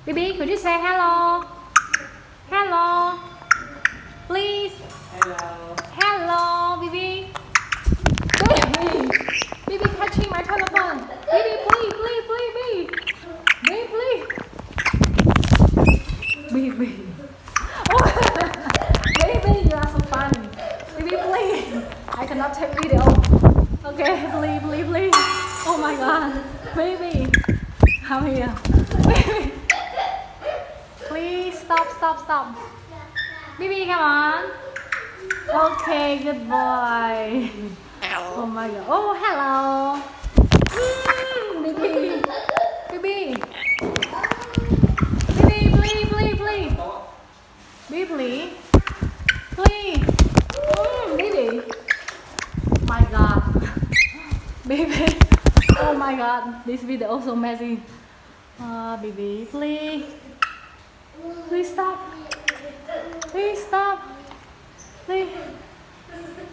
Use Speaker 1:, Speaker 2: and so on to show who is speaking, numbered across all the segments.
Speaker 1: Bibi, could you say hello? Hello. Please.
Speaker 2: Hello.
Speaker 1: Hello, Bibi. Bibi. Bibi catching my telephone. Bibi, please, please, please, please. Bibi, please. Bibi. Oh. Bibi, you are so funny. Bibi, please. I cannot take video. Okay, please, please, please. Oh my God. Bibi. Come here. Bibi. Please stop, stop, stop. Bibi, come on. Okay, good boy. Oh my God. Oh, hello. Bibi. Bibi. Bibi, please, please, please. Bibi, please. Please. Bibi. My God. Bibi. Oh my God. This video also messy. Bibi, please. Please stop. Please stop. Please.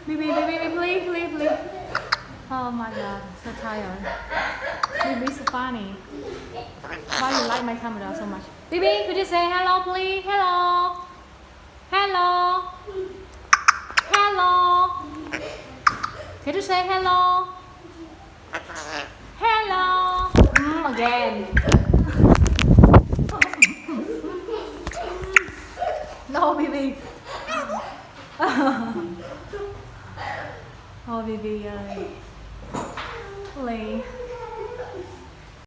Speaker 1: Bibi, Bibi, please, please, please. Oh my God, so tired. Bibi so funny. Why you like my camera so much? Bibi, could you say hello, please? Hello. Hello. Hello. Can you say hello? Hello. Again. No, Bibi. Oh, Bibi ơi. Please.